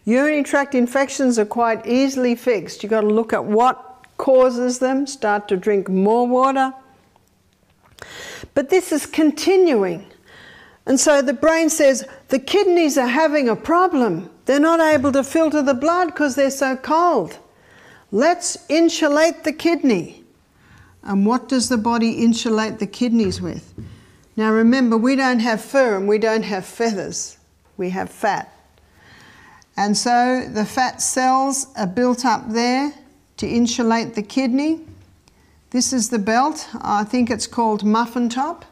Urinary tract infections are quite easily fixed. You've got to look at what causes them, start to drink more water. But this is continuing. And so the brain says, the kidneys are having a problem. They're not able to filter the blood because they're so cold. Let's insulate the kidney. And what does the body insulate the kidneys with? Now remember, we don't have fur and we don't have feathers. We have fat. And so the fat cells are built up there to insulate the kidney. This is the belt. I think it's called muffin top.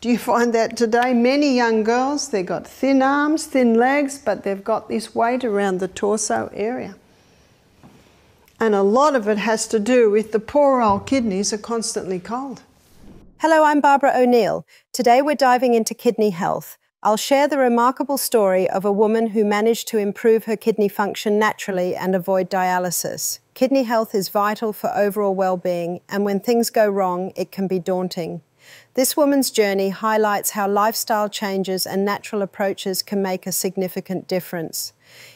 Do you find that today? Many young girls, they've got thin arms, thin legs, but they've got this weight around the torso area. And a lot of it has to do with the poor old kidneys are constantly cold. Hello, I'm Barbara O'Neill. Today we're diving into kidney health. I'll share the remarkable story of a woman who managed to improve her kidney function naturally and avoid dialysis. Kidney health is vital for overall well-being, and when things go wrong, it can be daunting. This woman's journey highlights how lifestyle changes and natural approaches can make a significant difference.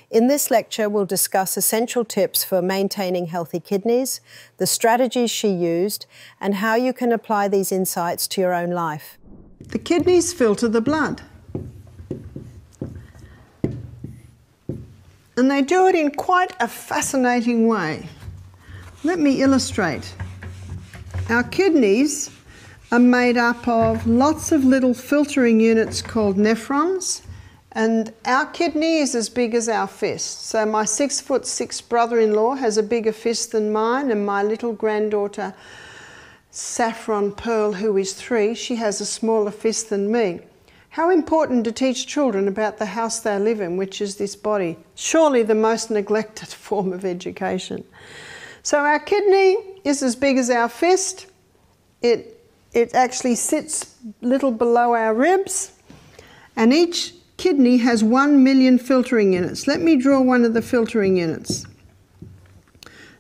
In this lecture, we'll discuss essential tips for maintaining healthy kidneys, the strategies she used, and how you can apply these insights to your own life. The kidneys filter the blood. And they do it in quite a fascinating way. Let me illustrate. Our kidneys are made up of lots of little filtering units called nephrons, and our kidney is as big as our fist. So my 6'6" brother-in-law has a bigger fist than mine, and my little granddaughter Saffron Pearl, who is 3, she has a smaller fist than me. How important to teach children about the house they live in, which is this body. Surely the most neglected form of education. So our kidney is as big as our fist. It actually sits little below our ribs, and each kidney has 1 million filtering units. Let me draw one of the filtering units.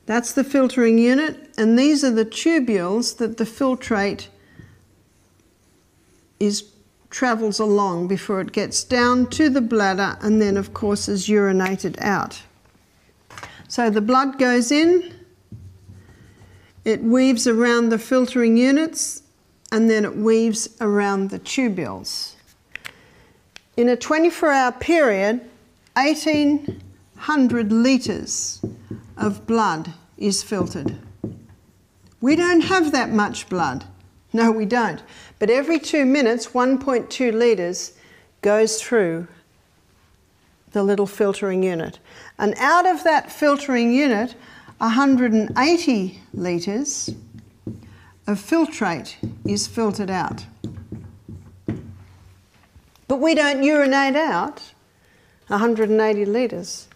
That's the filtering unit, and these are the tubules that the filtrate travels along before it gets down to the bladder and then of course is urinated out. So the blood goes in, it weaves around the filtering units, and then it weaves around the tubules. In a 24-hour period, 1,800 litres of blood is filtered. We don't have that much blood. No, we don't. But every 2 minutes, 1.2 litres goes through the little filtering unit. And out of that filtering unit, 180 litres of filtrate is filtered out. But we don't urinate out 180 litres.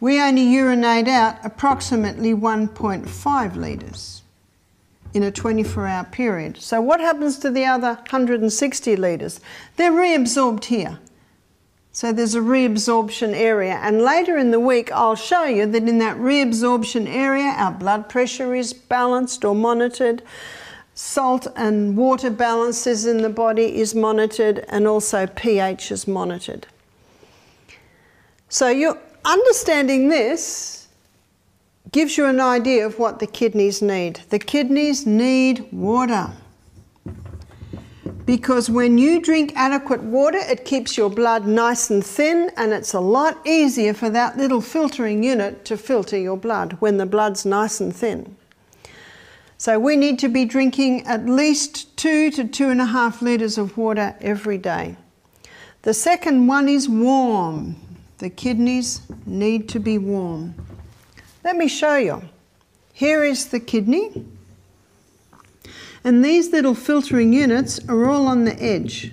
We only urinate out approximately 1.5 litres in a 24-hour period. So what happens to the other 160 litres? They're reabsorbed here. So there's a reabsorption area, and later in the week I'll show you that in that reabsorption area our blood pressure is balanced or monitored, salt and water balances in the body is monitored, and also pH is monitored. So you're understanding this gives you an idea of what the kidneys need. The kidneys need water. Because when you drink adequate water, it keeps your blood nice and thin, and it's a lot easier for that little filtering unit to filter your blood when the blood's nice and thin. So we need to be drinking at least 2 to 2.5 litres of water every day. The second one is warm. The kidneys need to be warm. Let me show you. Here is the kidney. And these little filtering units are all on the edge.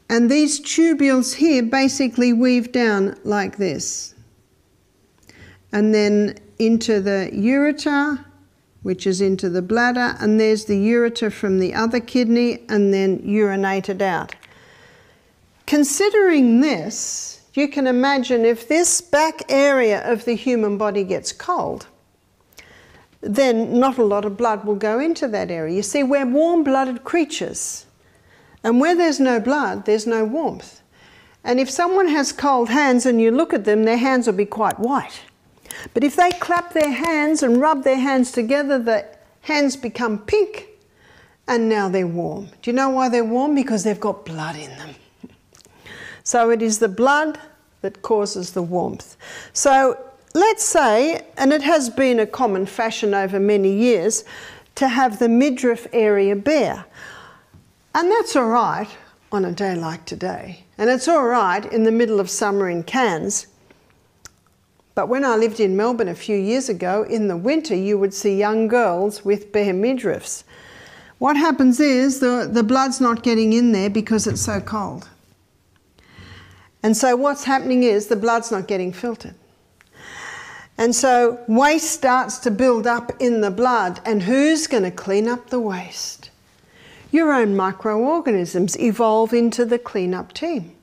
And these tubules here basically weave down like this. And then into the ureter, which is into the bladder, and there's the ureter from the other kidney, and then urinated out. Considering this, you can imagine if this back area of the human body gets cold, then not a lot of blood will go into that area. You see, we're warm-blooded creatures, and where there's no blood, there's no warmth. And if someone has cold hands and you look at them, their hands will be quite white. But if they clap their hands and rub their hands together, the hands become pink and now they're warm. Do you know why they're warm? Because they've got blood in them. So it is the blood that causes the warmth. So let's say, and it has been a common fashion over many years, to have the midriff area bare. And that's all right on a day like today. And it's all right in the middle of summer in Cairns. But when I lived in Melbourne a few years ago, in the winter you would see young girls with bare midriffs. What happens is the blood's not getting in there because it's so cold. And so what's happening is the blood's not getting filtered. And so waste starts to build up in the blood. And who's going to clean up the waste? Your own microorganisms evolve into the cleanup team.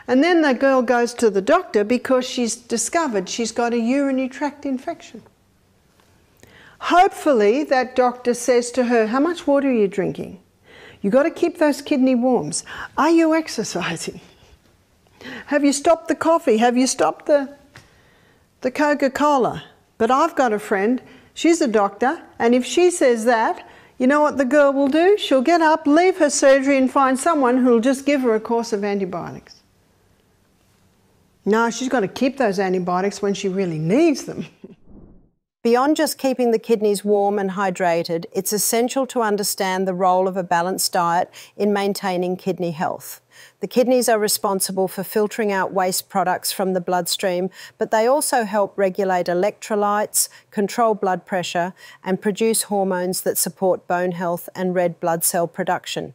And then the girl goes to the doctor because she's discovered she's got a urinary tract infection. Hopefully that doctor says to her, how much water are you drinking? You've got to keep those kidney warms. Are you exercising? Have you stopped the coffee? Have you stopped the Coca-Cola? But I've got a friend, she's a doctor, and if she says that, you know what the girl will do? She'll get up, leave her surgery and find someone who'll just give her a course of antibiotics. No, she's got to keep those antibiotics when she really needs them. Beyond just keeping the kidneys warm and hydrated, it's essential to understand the role of a balanced diet in maintaining kidney health. The kidneys are responsible for filtering out waste products from the bloodstream, but they also help regulate electrolytes, control blood pressure, and produce hormones that support bone health and red blood cell production.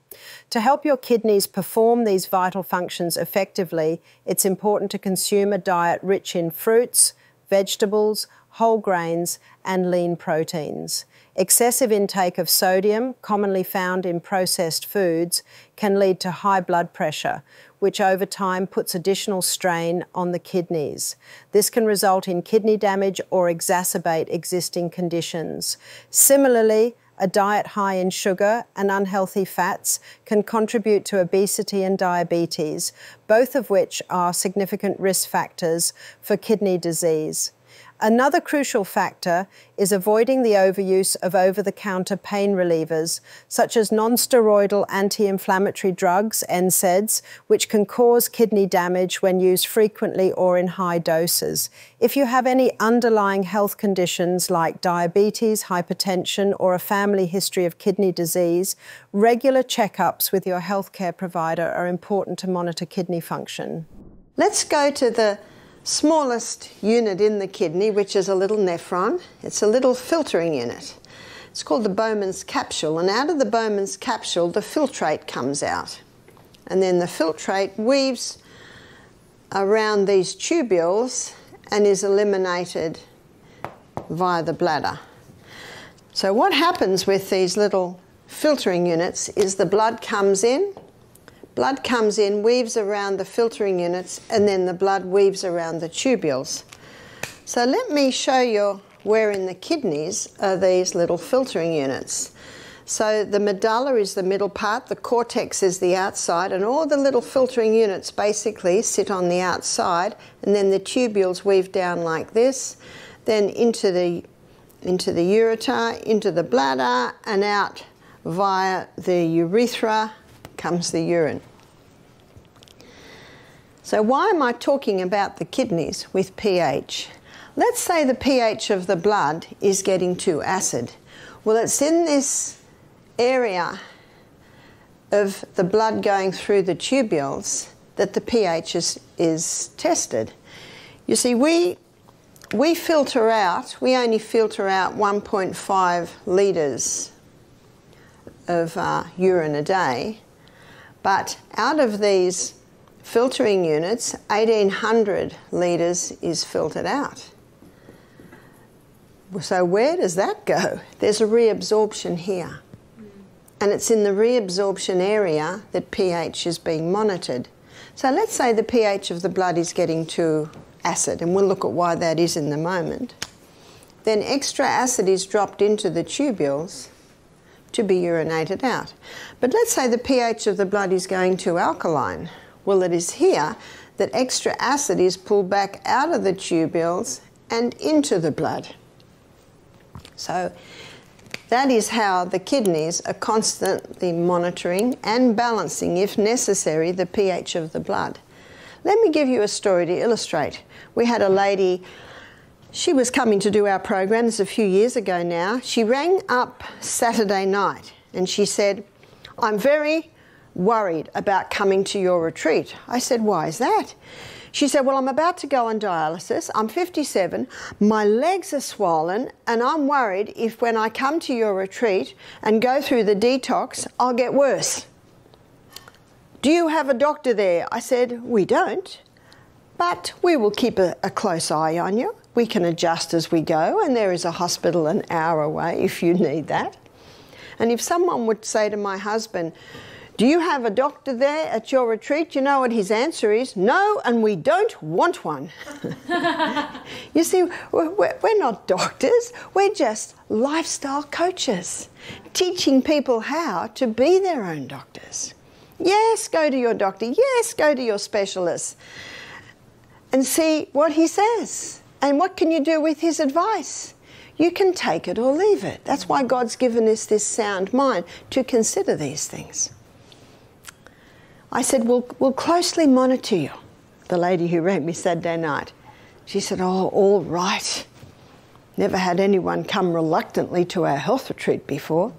To help your kidneys perform these vital functions effectively, it's important to consume a diet rich in fruits, vegetables, whole grains, and lean proteins. Excessive intake of sodium, commonly found in processed foods, can lead to high blood pressure, which over time puts additional strain on the kidneys. This can result in kidney damage or exacerbate existing conditions. Similarly, a diet high in sugar and unhealthy fats can contribute to obesity and diabetes, both of which are significant risk factors for kidney disease. Another crucial factor is avoiding the overuse of over-the-counter pain relievers, such as non-steroidal anti-inflammatory drugs, NSAIDs, which can cause kidney damage when used frequently or in high doses. If you have any underlying health conditions like diabetes, hypertension, or a family history of kidney disease, regular checkups with your healthcare provider are important to monitor kidney function. Let's go to the smallest unit in the kidney, which is a little nephron. It's a little filtering unit. It's called the Bowman's capsule, and out of the Bowman's capsule the filtrate comes out, and then the filtrate weaves around these tubules and is eliminated via the bladder. So what happens with these little filtering units is the blood comes in, weaves around the filtering units, and then the blood weaves around the tubules. So let me show you where in the kidneys are these little filtering units. So the medulla is the middle part, the cortex is the outside, and all the little filtering units basically sit on the outside, and then the tubules weave down like this, then into the ureter, into the bladder, and out via the urethra comes the urine. So why am I talking about the kidneys with pH? Let's say the pH of the blood is getting too acid. Well, it's in this area of the blood going through the tubules that the pH is tested. You see, we only filter out 1.5 litres of urine a day, but out of these filtering units, 1,800 litres is filtered out. So where does that go? There's a reabsorption here. And it's in the reabsorption area that pH is being monitored. So let's say the pH of the blood is getting too acid, and we'll look at why that is in a moment. Then extra acid is dropped into the tubules to be urinated out. But let's say the pH of the blood is going too alkaline. Well, it is here that extra acid is pulled back out of the tubules and into the blood. So that is how the kidneys are constantly monitoring and balancing, if necessary, the pH of the blood. Let me give you a story to illustrate. We had a lady, she was coming to do our program, this is a few years ago now. She rang up Saturday night and she said, I'm very worried about coming to your retreat. I said, why is that? She said, well, I'm about to go on dialysis. I'm 57, my legs are swollen, and I'm worried if when I come to your retreat and go through the detox, I'll get worse. Do you have a doctor there? I said, we don't, but we will keep a close eye on you. We can adjust as we go, and there is a hospital an hour away if you need that. And if someone would say to my husband, do you have a doctor there at your retreat? You know what his answer is? No, and we don't want one. You see, we're not doctors. We're just lifestyle coaches, teaching people how to be their own doctors. Yes, go to your doctor. Yes, go to your specialist and see what he says. And what can you do with his advice? You can take it or leave it. That's why God's given us this sound mind to consider these things. I said, we'll closely monitor you. The lady who rang me Saturday night. She said, oh, all right. Never had anyone come reluctantly to our health retreat before.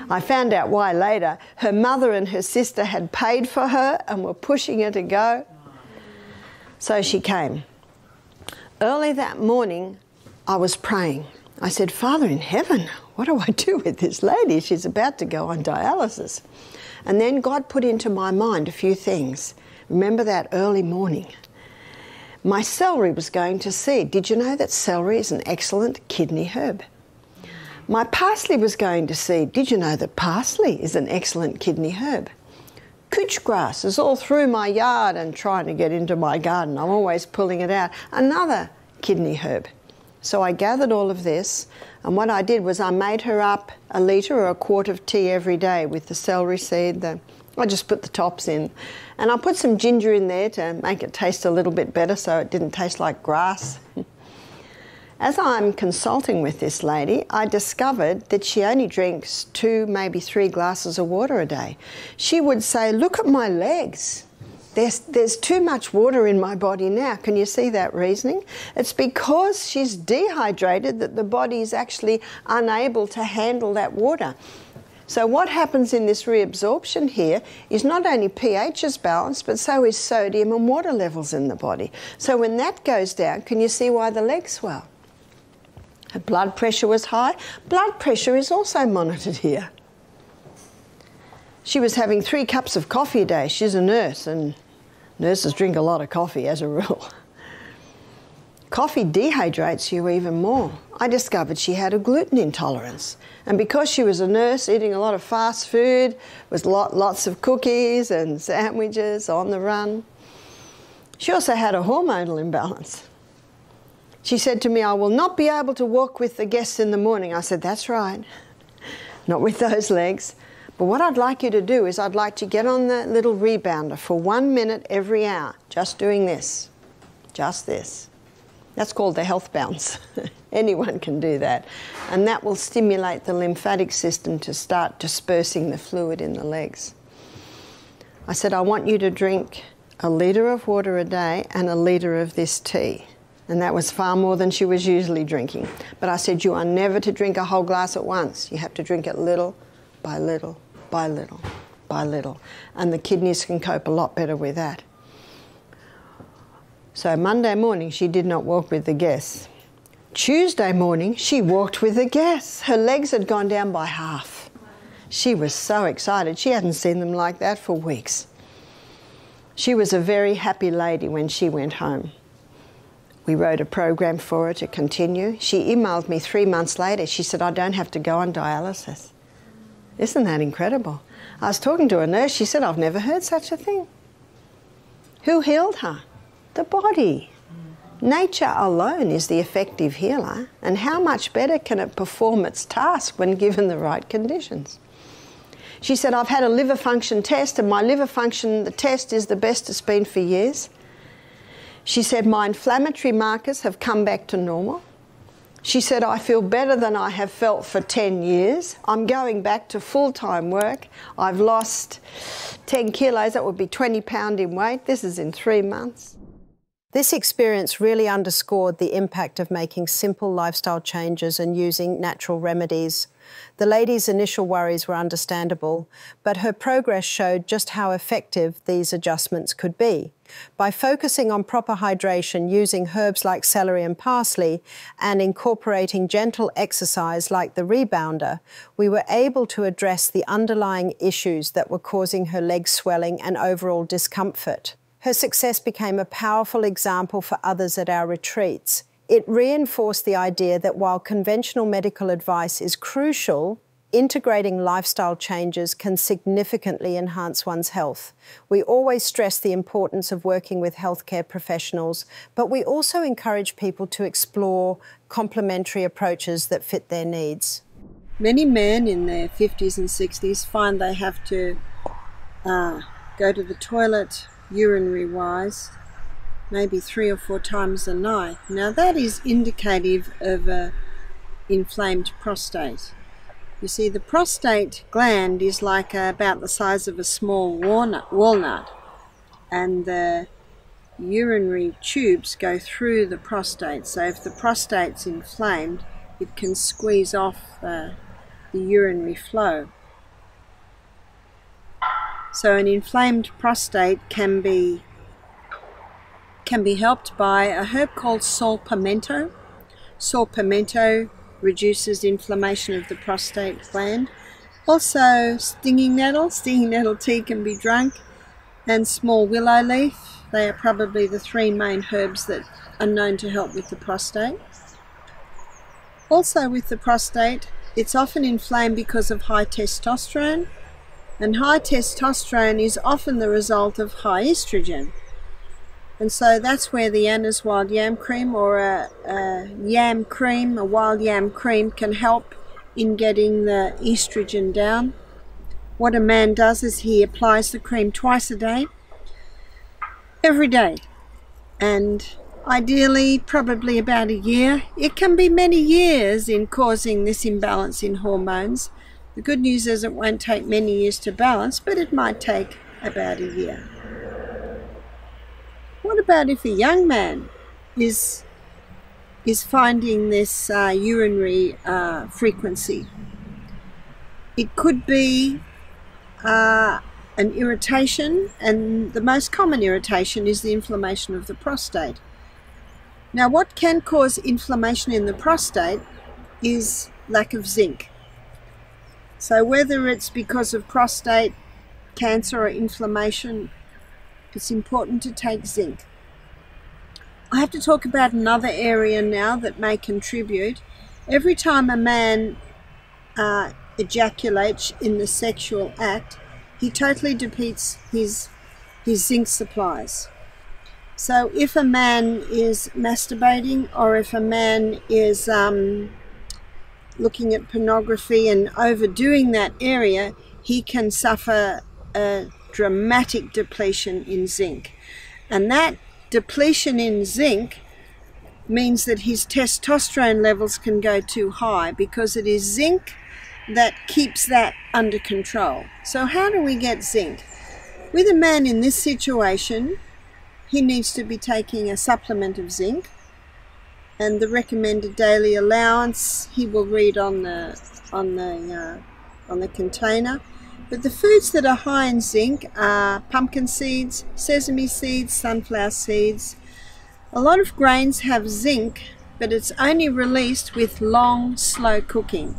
I found out why later. Her mother and her sister had paid for her and were pushing her to go. So she came. Early that morning, I was praying. I said, Father in heaven, what do I do with this lady? She's about to go on dialysis. And then God put into my mind a few things. Remember that early morning? My celery was going to seed. Did you know that celery is an excellent kidney herb? My parsley was going to seed. Did you know that parsley is an excellent kidney herb? Couch grass is all through my yard and trying to get into my garden. I'm always pulling it out. Another kidney herb. So I gathered all of this, and what I did was I made her up a litre or a quart of tea every day with the celery seed. I just put the tops in. And I put some ginger in there to make it taste a little bit better so it didn't taste like grass. As I'm consulting with this lady, I discovered that she only drinks 2, maybe 3 glasses of water a day. She would say, look at my legs. There's too much water in my body now. Can you see that reasoning? It's because she's dehydrated that the body is actually unable to handle that water. So what happens in this reabsorption here is not only pH is balanced, but so is sodium and water levels in the body. So when that goes down, can you see why the legs swell? Her blood pressure was high. Blood pressure is also monitored here. She was having 3 cups of coffee a day. She's a nurse, and nurses drink a lot of coffee as a rule. Coffee dehydrates you even more. I discovered she had a gluten intolerance. And because she was a nurse eating a lot of fast food, with lots of cookies and sandwiches on the run, she also had a hormonal imbalance. She said to me, I will not be able to walk with the guests in the morning. I said, that's right. Not with those legs. But what I'd like you to do is I'd like to get on the little rebounder for 1 minute every hour, just doing this, just this. That's called the health bounce. Anyone can do that. And that will stimulate the lymphatic system to start dispersing the fluid in the legs. I said, I want you to drink a litre of water a day and a litre of this tea. And that was far more than she was usually drinking. But I said, you are never to drink a whole glass at once. You have to drink it little by little by little by little. And the kidneys can cope a lot better with that. So Monday morning, she did not walk with the guests. Tuesday morning, she walked with the guests. Her legs had gone down by half. She was so excited. She hadn't seen them like that for weeks. She was a very happy lady when she went home. We wrote a program for her to continue. She emailed me 3 months later. She said, I don't have to go on dialysis. Isn't that incredible? I was talking to a nurse. She said, I've never heard such a thing. Who healed her? The body. Nature alone is the effective healer. And how much better can it perform its task when given the right conditions? She said, I've had a liver function test, and my liver function, the test is the best it's been for years. She said, my inflammatory markers have come back to normal. She said, I feel better than I have felt for 10 years. I'm going back to full-time work. I've lost 10 kilos, that would be 20 pounds in weight. This is in 3 months. This experience really underscored the impact of making simple lifestyle changes and using natural remedies. The lady's initial worries were understandable, but her progress showed just how effective these adjustments could be. By focusing on proper hydration, using herbs like celery and parsley, and incorporating gentle exercise like the rebounder, we were able to address the underlying issues that were causing her leg swelling and overall discomfort. Her success became a powerful example for others at our retreats. It reinforced the idea that while conventional medical advice is crucial, integrating lifestyle changes can significantly enhance one's health. We always stress the importance of working with healthcare professionals, but we also encourage people to explore complementary approaches that fit their needs. Many men in their 50s and 60s find they have to go to the toilet urinary-wise maybe 3 or 4 times a night. Now that is indicative of an inflamed prostate. You see, the prostate gland is like about the size of a small walnut, and the urinary tubes go through the prostate. So if the prostate's inflamed, it can squeeze off the urinary flow. So an inflamed prostate can be helped by a herb called saw pimento. Saw pimento reduces inflammation of the prostate gland. Also stinging nettle tea can be drunk, and small willow leaf. They are probably the 3 main herbs that are known to help with the prostate. Also with the prostate, it's often inflamed because of high testosterone, and high testosterone is often the result of high estrogen. And so that's where the Anna's wild yam cream or a wild yam cream can help in getting the estrogen down. What a man does is he applies the cream twice a day, every day, and ideally probably about a year. It can be many years in causing this imbalance in hormones. The good news is it won't take many years to balance, but it might take about a year. What about if a young man is finding this urinary frequency? It could be an irritation, and the most common irritation is the inflammation of the prostate. Now, what can cause inflammation in the prostate is lack of zinc. So whether it's because of prostate cancer or inflammation, it's important to take zinc. I have to talk about another area now that may contribute. Every time a man ejaculates in the sexual act, he totally depletes his zinc supplies. So if a man is masturbating, or if a man is looking at pornography and overdoing that area, he can suffer a dramatic depletion in zinc. And that depletion in zinc means that his testosterone levels can go too high, because it is zinc that keeps that under control. So how do we get zinc? With a man in this situation, he needs to be taking a supplement of zinc, and the recommended daily allowance he will read on the container. But the foods that are high in zinc are pumpkin seeds, sesame seeds, sunflower seeds. A lot of grains have zinc, but it's only released with long, slow cooking.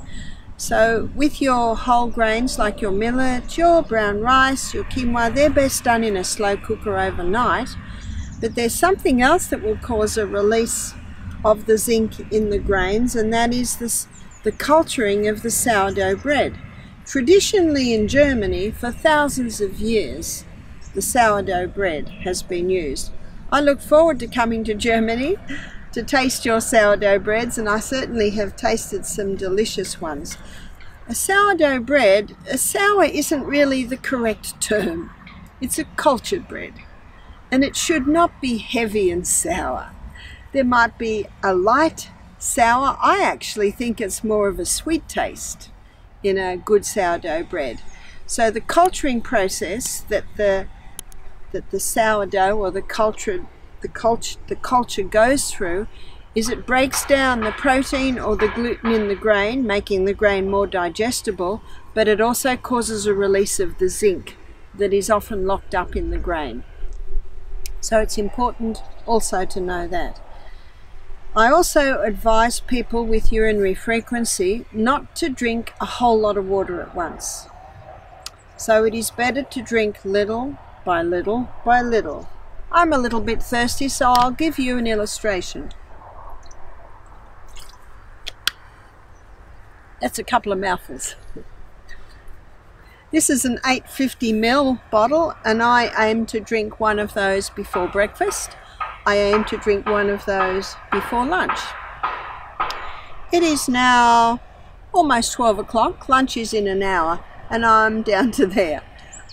So with your whole grains like your millet, your brown rice, your quinoa, they're best done in a slow cooker overnight. But there's something else that will cause a release of the zinc in the grains, and that is the culturing of the sourdough bread. Traditionally in Germany, for thousands of years, the sourdough bread has been used. I look forward to coming to Germany to taste your sourdough breads, and I certainly have tasted some delicious ones. A sourdough bread, a sour isn't really the correct term. It's a cultured bread, and it should not be heavy and sour. There might be a light sour. I actually think it's more of a sweet taste in a good sourdough bread. So the culturing process that the sourdough or the culture goes through is it breaks down the protein or the gluten in the grain, making the grain more digestible, but it also causes a release of the zinc that is often locked up in the grain. So it's important also to know that. I also advise people with urinary frequency not to drink a whole lot of water at once. So it is better to drink little by little by little. I'm a little bit thirsty, so I'll give you an illustration. That's a couple of mouthfuls. This is an 850 ml bottle, and I aim to drink one of those before breakfast. I aim to drink one of those before lunch. It is now almost 12 o'clock. Lunch is in an hour, and I'm down to there.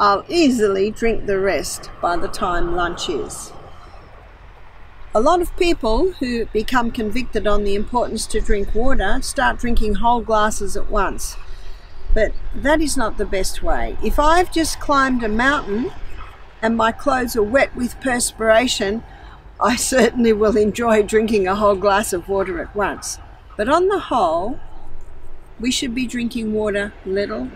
I'll easily drink the rest by the time lunch is. A lot of people who become convicted on the importance to drink water start drinking whole glasses at once. But that is not the best way. If I've just climbed a mountain and my clothes are wet with perspiration, I certainly will enjoy drinking a whole glass of water at once. But on the whole, we should be drinking water little.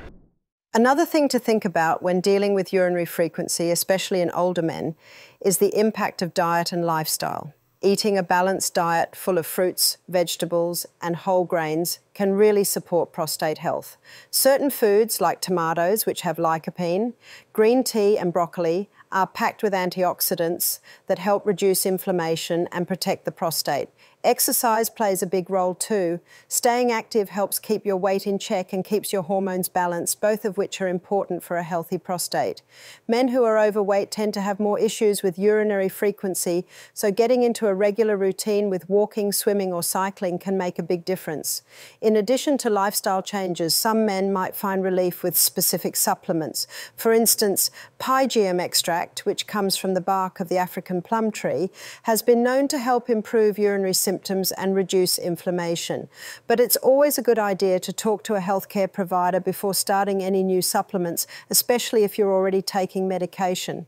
Another thing to think about when dealing with urinary frequency, especially in older men, is the impact of diet and lifestyle. Eating a balanced diet full of fruits, vegetables, and whole grains can really support prostate health. Certain foods like tomatoes, which have lycopene, green tea and broccoli, are packed with antioxidants that help reduce inflammation and protect the prostate. Exercise plays a big role too. Staying active helps keep your weight in check and keeps your hormones balanced, both of which are important for a healthy prostate. Men who are overweight tend to have more issues with urinary frequency, so getting into a regular routine with walking, swimming or cycling can make a big difference. In addition to lifestyle changes, some men might find relief with specific supplements. For instance, pygeum extract, which comes from the bark of the African plum tree, has been known to help improve urinary symptoms and reduce inflammation. But it's always a good idea to talk to a healthcare provider before starting any new supplements, especially if you're already taking medication.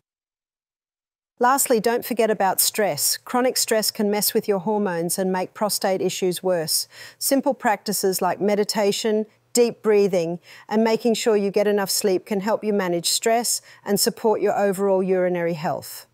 Lastly, don't forget about stress. Chronic stress can mess with your hormones and make prostate issues worse. Simple practices like meditation, deep breathing, and making sure you get enough sleep can help you manage stress and support your overall urinary health.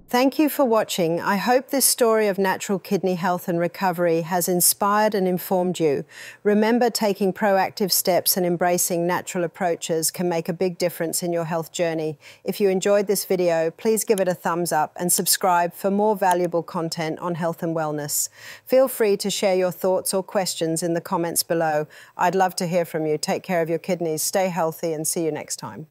Thank you for watching. I hope this story of natural kidney health and recovery has inspired and informed you. Remember, taking proactive steps and embracing natural approaches can make a big difference in your health journey. If you enjoyed this video, please give it a thumbs up and subscribe for more valuable content on health and wellness. Feel free to share your thoughts or questions in the comments below. I'd love to hear from you. Take care of your kidneys, stay healthy, and see you next time.